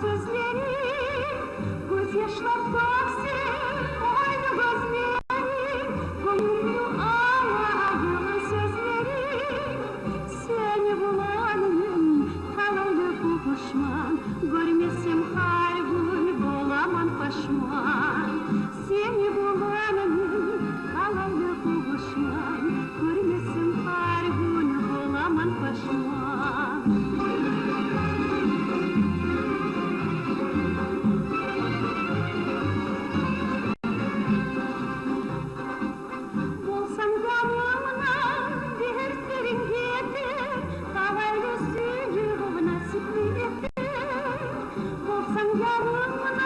sözleri, gözyaşlar döksün aynı gözleri, boyunlu ağlayan sözleri. Seni bulanım, kalalı bu kuşman, görmesem her gün olamam paşman. Seni bulanım, kalalı bu kuşman, görmesem her gün olamam paşman. Bolsam yanımdan bir serin getir, kalaylı suyu nasip etir. Bolsam yanımdan